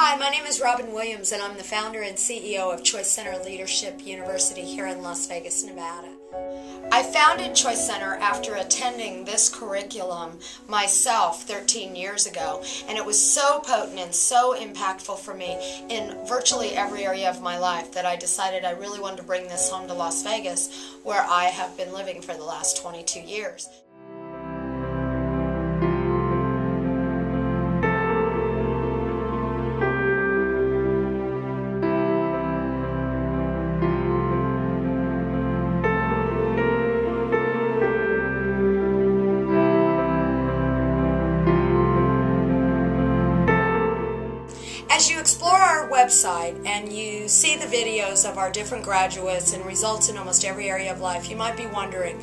Hi, my name is Robin Williams, and I'm the founder and CEO of ChoiceCenter Leadership University here in Las Vegas, Nevada. I founded ChoiceCenter after attending this curriculum myself 13 years ago, and it was so potent and so impactful for me in virtually every area of my life that I decided I really wanted to bring this home to Las Vegas, where I have been living for the last 22 years. As you explore our website and you see the videos of our different graduates and results in almost every area of life, you might be wondering,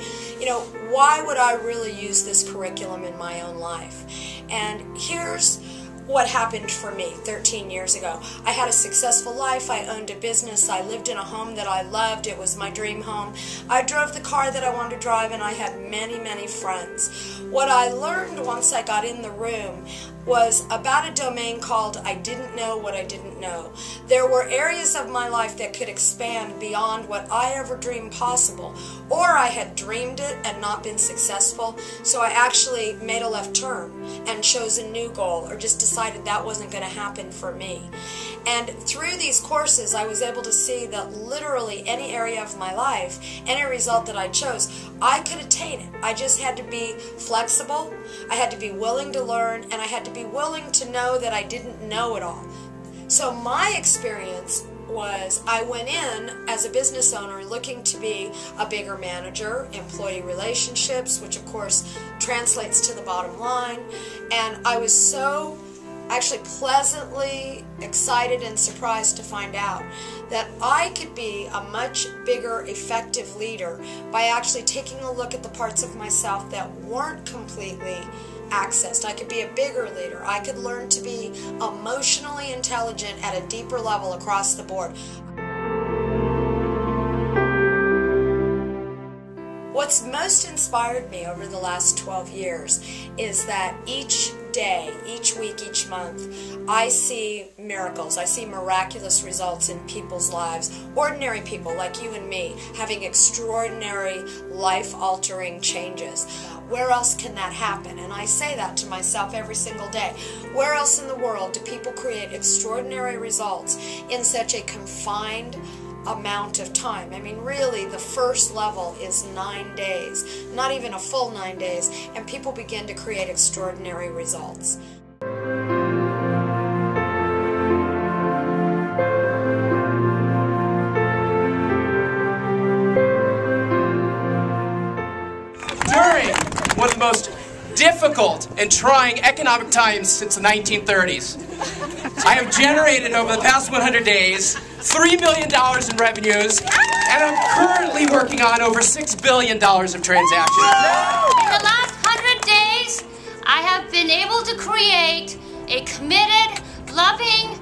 why would I really use this curriculum in my own life? And here's what happened for me 13 years ago. I had a successful life. I owned a business. I lived in a home that I loved. It was my dream home. I drove the car that I wanted to drive, and I had many, many friends. What I learned once I got in the room was about a domain called I didn't know what I didn't know. There were areas of my life that could expand beyond what I ever dreamed possible, or I had dreamed it and not been successful, so I actually made a left turn and chose a new goal, or just decided that wasn't going to happen for me. And through these courses, I was able to see that literally any area of my life, any result that I chose, I could attain it. I just had to be flexible, I had to be willing to learn, and I had to be willing to know that I didn't know it all. So my experience was I went in as a business owner looking to be a bigger manager, employee relationships, which of course translates to the bottom line, and I was so actually pleasantly excited and surprised to find out that I could be a much bigger, effective leader by actually taking a look at the parts of myself that weren't completely accessed. I could be a bigger leader. I could learn to be emotionally intelligent at a deeper level across the board. What's most inspired me over the last 12 years is that each day, each week, each month, I see miracles. I see miraculous results in people's lives. Ordinary people like you and me having extraordinary, life-altering changes. Where else can that happen? And I say that to myself every single day. Where else in the world do people create extraordinary results in such a confined amount of time? I mean, really, the first level is 9 days, not even a full 9 days, and people begin to create extraordinary results. During one of the most difficult and trying economic times since the 1930s, I have generated over the past 100 days $3 million in revenues, and I'm currently working on over $6 billion of transactions. In the last 100 days, I have been able to create a committed, loving,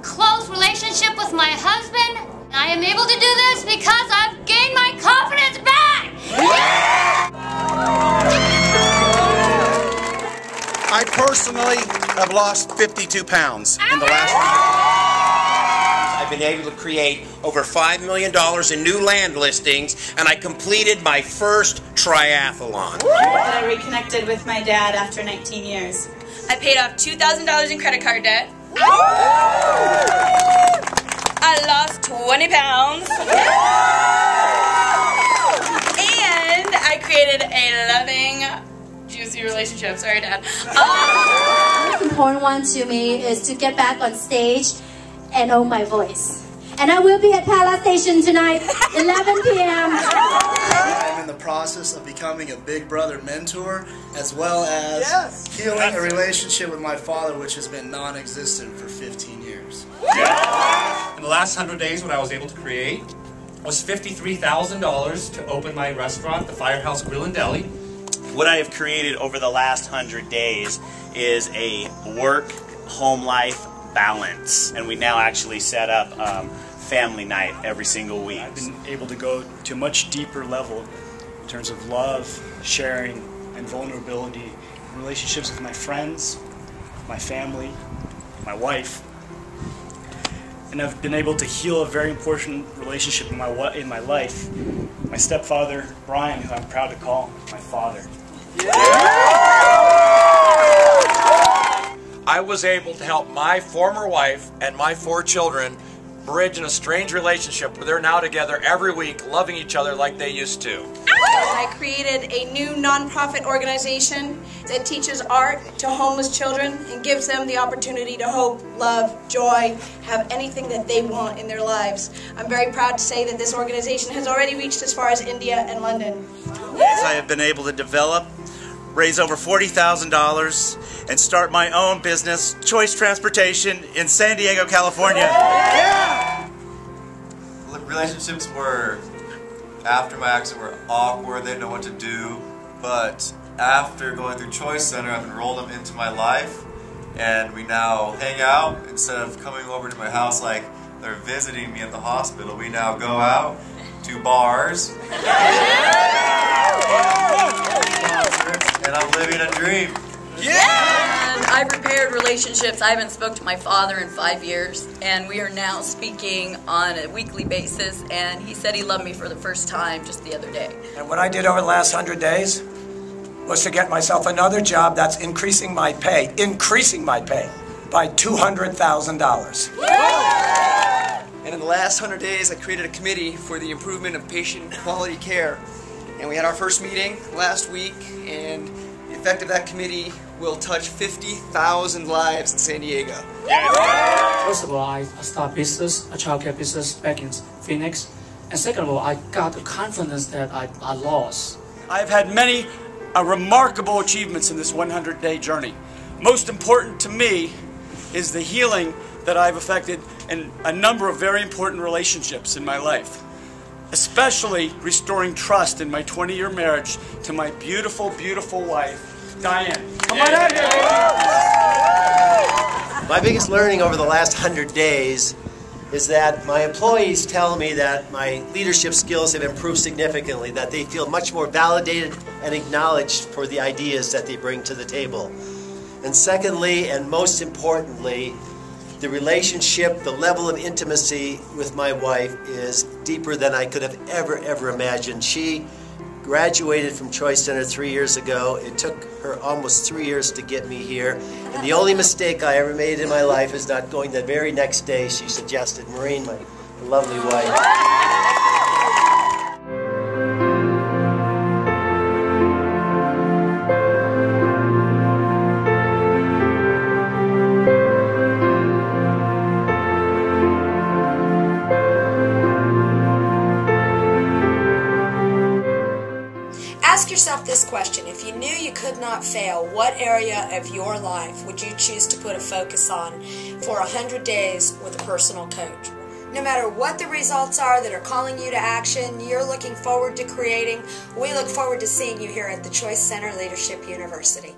close relationship with my husband. I am able to do this because I've gained my confidence back! I personally have lost 52 pounds in the last year. I've been able to create over $5 million in new land listings, and I completed my first triathlon. I reconnected with my dad after 19 years. I paid off $2,000 in credit card debt. I lost 20 pounds. And I created a loving, juicy relationship. Sorry, Dad. The most important one to me is to get back on stage and own my voice. And I will be at Palace Station tonight, 11 p.m. I'm in the process of becoming a Big Brother mentor, as well as healing a relationship with my father, which has been non-existent for 15 years. In the last 100 days, what I was able to create was $53,000 to open my restaurant, the Firehouse Grill and Deli. What I have created over the last 100 days is a work-home life balance, and we now actually set up family night every single week. I've been able to go to a much deeper level in terms of love, sharing, and vulnerability, relationships with my friends, my family, my wife. And I've been able to heal a very important relationship in my life. My stepfather, Brian, who I'm proud to call my father. I was able to help my former wife and my 4 children bridge in a strange relationship where they're now together every week, loving each other like they used to. I created a new nonprofit organization that teaches art to homeless children and gives them the opportunity to hope, love, joy, have anything that they want in their lives. I'm very proud to say that this organization has already reached as far as India and London. I have been able to develop, raise over $40,000, and start my own business, Choice Transportation, in San Diego, California. Yeah! Relationships were, after my accident, were awkward, they didn't know what to do, but after going through ChoiceCenter, I've enrolled them into my life, and we now hang out. Instead of coming over to my house like they're visiting me at the hospital, we now go out to bars, and I'm living a dream. Yeah! And I've repaired relationships. I haven't spoken to my father in 5 years, and we are now speaking on a weekly basis, and he said he loved me for the first time just the other day. And what I did over the last 100 days was to get myself another job that's increasing my pay by $200,000. And in the last 100 days, I created a committee for the improvement of patient quality care. And we had our first meeting last week, and the effect of that committee will touch 50,000 lives in San Diego. First of all, I started business, a childcare business back in Phoenix. And second of all, I got the confidence that I lost. I've had many remarkable achievements in this 100-day journey. Most important to me is the healing that I've effected in a number of very important relationships in my life, especially restoring trust in my 20-year marriage to my beautiful, beautiful wife, Diane. Come on out here. My biggest learning over the last 100 days is that my employees tell me that my leadership skills have improved significantly, that they feel much more validated and acknowledged for the ideas that they bring to the table. And secondly, and most importantly, the relationship, the level of intimacy with my wife is deeper than I could have ever imagined. She graduated from ChoiceCenter 3 years ago. It took her almost 3 years to get me here. And the only mistake I ever made in my life is not going the very next day. She suggested Maureen, my lovely wife. Ask yourself this question: if you knew you could not fail, what area of your life would you choose to put a focus on for 100 days with a personal coach? No matter what the results are that are calling you to action, you're looking forward to creating, we look forward to seeing you here at the ChoiceCenter Leadership University.